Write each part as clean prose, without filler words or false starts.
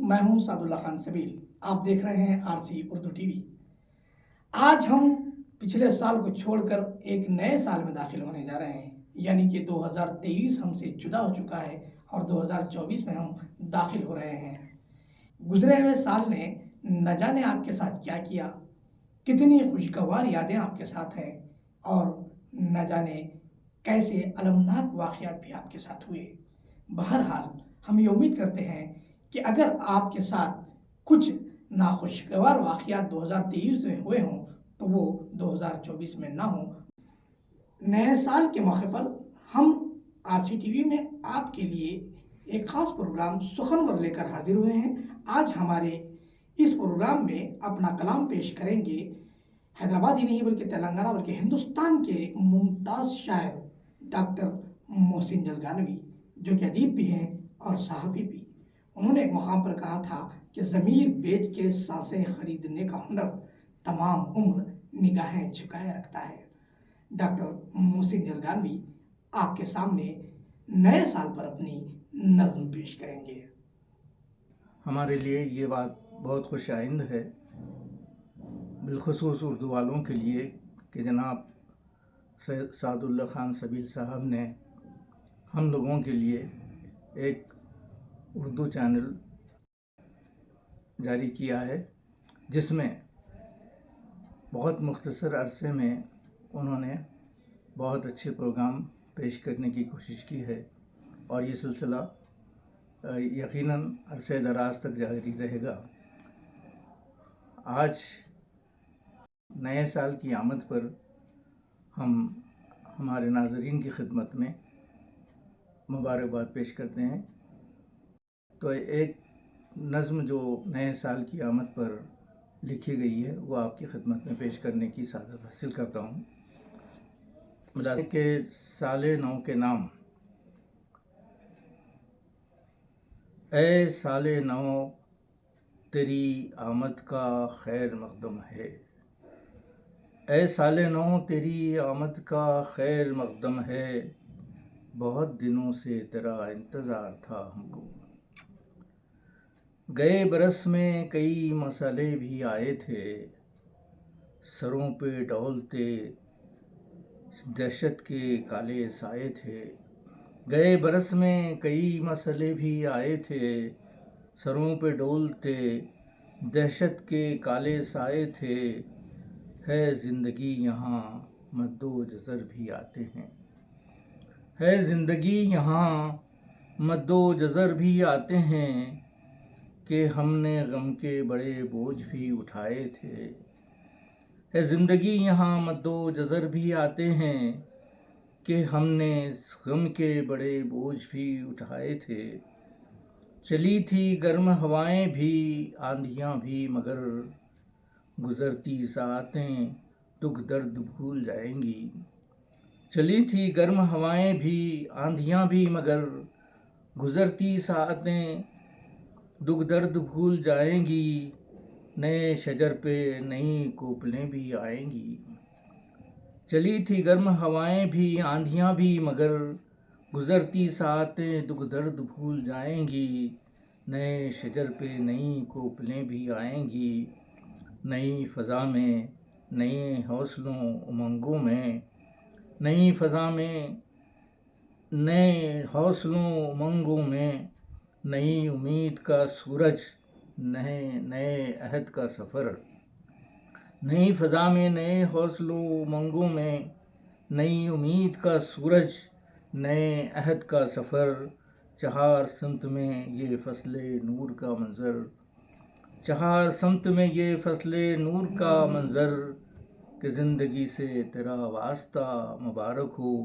میں ہوں سعد اللہ خان سبیل. آپ دیکھ رہے ہیں RC اردو ٹی وی. آج ہم پچھلے سال کو چھوڑ کر ایک نئے سال میں داخل ہونے جا رہے ہیں، یعنی کہ 2023 ہم سے جدا ہو چکا ہے اور 2024 میں ہم داخل ہو رہے ہیں. گزرے ہوئے سال نے نہ جانے آپ کے ساتھ کیا کیا، کتنی خوشگوار یادیں آپ کے ساتھ ہیں اور نہ جانے کیسے المناک واقعات بھی آپ کے ساتھ ہوئے. بہرحال ہم یہ امید کرتے ہیں کہ اگر آپ کے ساتھ کچھ ناخوشگوار واقعات 2023 میں ہوئے ہوں تو وہ 2024 میں نہ ہوں. نئے سال کے موقع پر ہم RC ٹی وی میں آپ کے لیے ایک خاص پروگرام سخنور لے کر حاضر ہوئے ہیں. آج ہمارے اس پروگرام میں اپنا کلام پیش کریں گے حیدرآباد ہی نہیں بلکہ تلنگانہ بلکہ ہندوستان کے ممتاز شاعر ڈاکٹر محسن جلگانوی، جو کہ ادیب بھی ہیں اور صحافی بھی. انہوں نے ایک مقام پر کہا تھا کہ ضمیر بیچ کے سانسیں خریدنے کا ہنر تمام عمر نگاہیں جھکائے رکھتا ہے. ڈاکٹر محسن جلگانوی آپ کے سامنے نئے سال پر اپنی نظم پیش کریں گے. ہمارے لیے یہ بات بہت خوش آئند ہے، بالخصوص اردو والوں کے لیے، کہ جناب سعد اللہ خان سبیل صاحب نے ہم لوگوں کے لیے ایک اردو چینل جاری کیا ہے، جس میں بہت مختصر عرصے میں انہوں نے بہت اچھے پروگرام پیش کرنے کی کوشش کی ہے، اور یہ سلسلہ یقیناً عرصہ دراز تک جاری رہے گا. آج نئے سال کی آمد پر ہم ہمارے ناظرین کی خدمت میں مبارکباد پیش کرتے ہیں. تو ایک نظم جو نئے سال کی آمد پر لکھی گئی ہے وہ آپ کی خدمت میں پیش کرنے کی سعادت حاصل کرتا ہوں. ملازم کے سال نو کے نام. اے سال نو تیری آمد کا خیر مقدم ہے، اے سال نو تیری آمد کا خیر مقدم ہے، بہت دنوں سے تیرا انتظار تھا ہم کو. گئے برس میں کئی مسئلے بھی آئے تھے، سروں پہ ڈولتے دہشت کے کالے سائے تھے. گئے برس میں کئی مسئلے بھی آئے تھے، سروں پہ ڈولتے دہشت کے کالے سائے تھے. ہے زندگی یہاں مد و جزر بھی آتے ہیں، ہے زندگی یہاں مد و جزر بھی آتے ہیں، کہ ہم نے غم کے بڑے بوجھ بھی اٹھائے تھے. ہے زندگی یہاں مد و جزر بھی آتے ہیں، کہ ہم نے غم کے بڑے بوجھ بھی اٹھائے تھے. چلی تھی گرم ہوائیں بھی آندھیاں بھی، مگر گزرتی ساعتیں دکھ درد بھول جائیں گی. چلی تھی گرم ہوائیں بھی آندھیاں بھی، مگر گزرتی ساعتیں دکھ درد بھول جائیں گی. نئے شجر پہ نئی کوپلیں بھی آئیں گی. چلی تھی گرم ہوائیں بھی آندھیاں بھی، مگر گزرتی ساعتیں دکھ درد بھول جائیں گی. نئے شجر پہ نئی کوپلیں بھی آئیں گی. نئی فضا میں نئے حوصلوں امنگوں میں، نئی فضا میں نئے حوصلوں امنگوں میں، نئی امید کا سورج، نئے عہد کا سفر. نئی فضا میں نئے حوصلوں امنگوں میں، نئی امید کا سورج، نئے عہد کا سفر. چہار سمت میں یہ فصل نور کا منظر، چہار سمت میں یہ فصل نور کا منظر، کہ زندگی سے تیرا واسطہ مبارک ہو.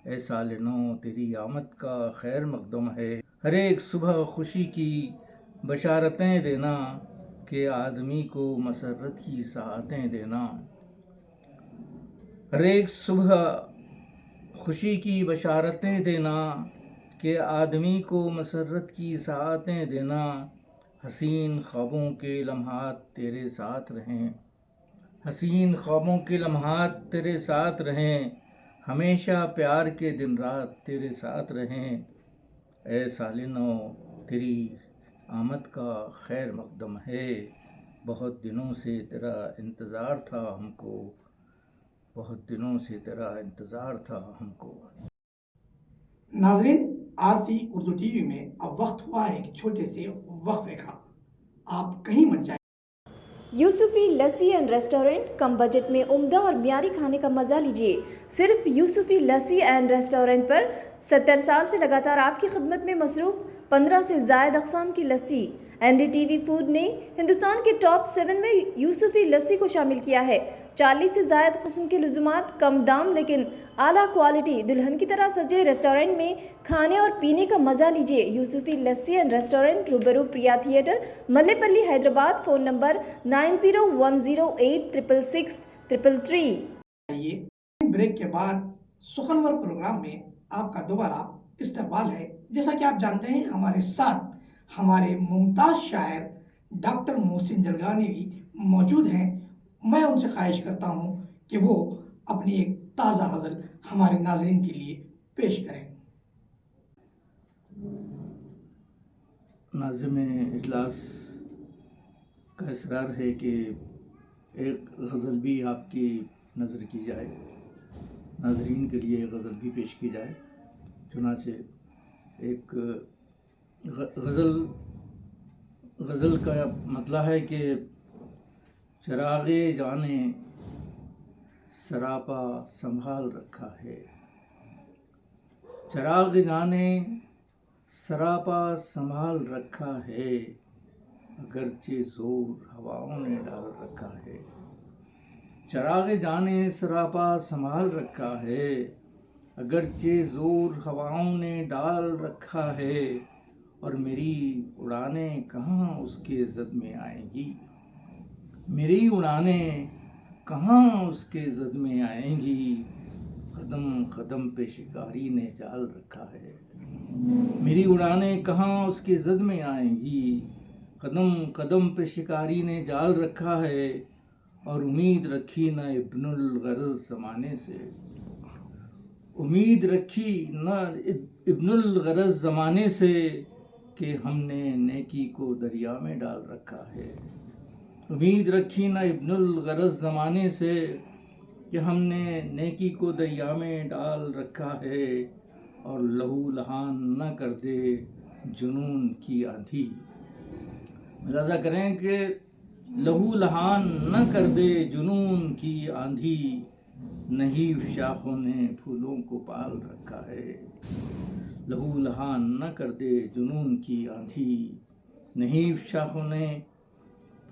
اے سال نو تیری آمد کا خیر مقدم ہے. ہر ایک صبح خوشی کی بشارتیں دینا، کہ آدمی کو مسرت کی ساعتیں دینا. ہر ایک صبح خوشی کی بشارتیں دینا، کہ آدمی کو مسرت کی ساعتیں دینا. حسین خوابوں کے لمحات تیرے ساتھ رہیں، حسین خوابوں کے لمحات تیرے ساتھ رہیں، ہمیشہ پیار کے دن رات تیرے ساتھ رہیں. اے سال نو تیری آمد کا خیر مقدم ہے، بہت دنوں سے تیرا انتظار تھا ہم کو، بہت دنوں سے تیرا انتظار تھا ہم کو۔ ناظرین، RC اردو ٹی وی میں اب وقت ہوا ہے ایک چھوٹے سے وقفے کا، آپ کہیں مت جائیں۔ یوسفی لسی اینڈ ریسٹورنٹ کم بجٹ میں عمدہ اور معیاری کھانے کا مزہ لیجیے۔ صرف یوسفی لسی اینڈ ریسٹورنٹ پر 70 سال سے لگاتار آپ کی خدمت میں مصروف 15 سے زائد اقسام کی لسی۔ NDTV فوڈ نے ہندوستان کے ٹاپ 7 میں یوسفی لسی کو شامل کیا ہے۔ 40 سے زائد قسم کے لزومات، کم دام لیکن اعلیٰ کوالٹی، دلہن کی طرح سجے ریسٹورنٹ میں کھانے اور پینے کا مزہ لیجیے۔ یوسفی لسی اینڈ ریسٹورنٹ، روبرو پریا تھیٹر، ملے پلی، حیدرآباد۔ Phone number 9010866633۔ آئیے بریک کے بعد سخنور پروگرام میں آپ کا دوبارہ استقبال ہے۔ جیسا کہ آپ جانتے ہیں، ہمارے ساتھ ہمارے ممتاز شاعر ڈاکٹر محسن جلگانی بھی موجود ہیں۔ میں ان سے خواہش کرتا ہوں کہ وہ اپنی ایک تازہ غزل ہمارے ناظرین کے لیے پیش کریں۔ ناظم اجلاس کا اصرار ہے کہ ایک غزل بھی آپ کی نظر کی جائے، ناظرین کے لیے غزل بھی پیش کی جائے۔ چنانچہ ایک غزل کا مطلب ہے کہ چراغ جانے سراپا سنبھال رکھا ہے، چراغ جانے سراپا سنبھال رکھا ہے، اگرچہ زور ہواؤں نے ڈال رکھا ہے۔ چراغ جانے سراپا سنبھال رکھا ہے، اگرچہ زور ہواؤں نے ڈال رکھا ہے، اور میری اڑانیں کہاں اس کے زد میں آئیں گی، میری اڑانیں کہاں اس کے زد میں آئیں گی، قدم قدم پہ شکاری نے جال رکھا ہے، میری اڑانیں کہاں اس کے زد میں آئیں گی، قدم قدم پہ شکاری نے جال رکھا ہے، اور امید رکھی نہ ابن الغرض زمانے سے، امید رکھی نہ ابن الغرض زمانے سے، کہ ہم نے نیکی کو دریا میں ڈال رکھا ہے، امید رکھی نہ ابن الغرض زمانے سے، کہ ہم نے نیکی کو دریا میں ڈال رکھا ہے، اور لہو لہان نہ کر دے جنون کی آندھی۔ ملاحظہ کریں کہ لہو لہان نہ کر دے جنون کی آندھی، نحیف شاخوں نے پھولوں کو پال رکھا ہے، لہو لہان نہ کر دے جنون کی آندھی، نحیف شاخوں نے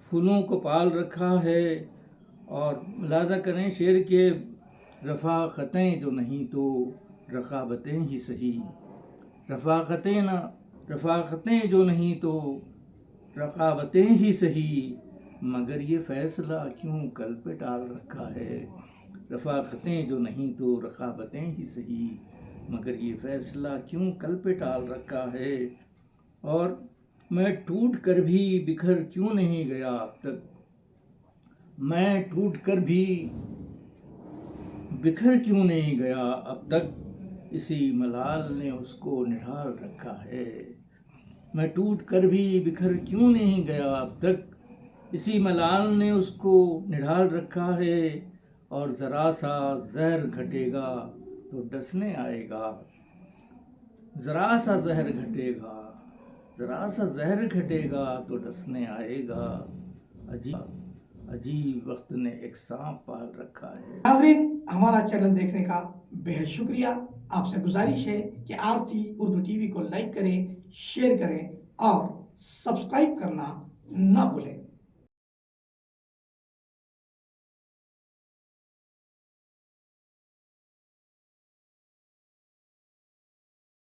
پھولوں کو پال رکھا ہے۔ اور ملاحظہ کریں شعر کے رفاقتیں جو نہیں تو رقابتیں ہی سہی، رفاقتیں جو نہیں تو رقابتیں ہی سہی، مگر یہ فیصلہ کیوں کل پہ ٹال رکھا ہے، رفاقتیں جو نہیں تو رقابتیں ہی سہی، مگر یہ فیصلہ کیوں کل پہ ٹال رکھا ہے، اور میں ٹوٹ کر بھی بکھر کیوں نہیں گیا اب تک، میں ٹوٹ کر بھی بکھر کیوں نہیں گیا اب تک، اسی ملال نے اس کو نڈھال رکھا ہے، میں ٹوٹ کر بھی بکھر کیوں نہیں گیا اب تک، اسی ملال نے اس کو نڈھال رکھا ہے، اور ذرا سا زہر گھٹے گا تو ڈسنے آئے گا، ذرا سا زہر گھٹے گا، ذرا سا زہر گھٹے گا تو ڈسنے آئے گا، عجیب وقت نے ایک سانپ پال رکھا ہے۔ ناظرین، ہمارا چینل دیکھنے کا بہت شکریہ۔ آپ سے گزارش ہے کہ RC اردو ٹی وی کو لائک کریں، شیئر کریں اور سبسکرائب کرنا نہ بھولیں۔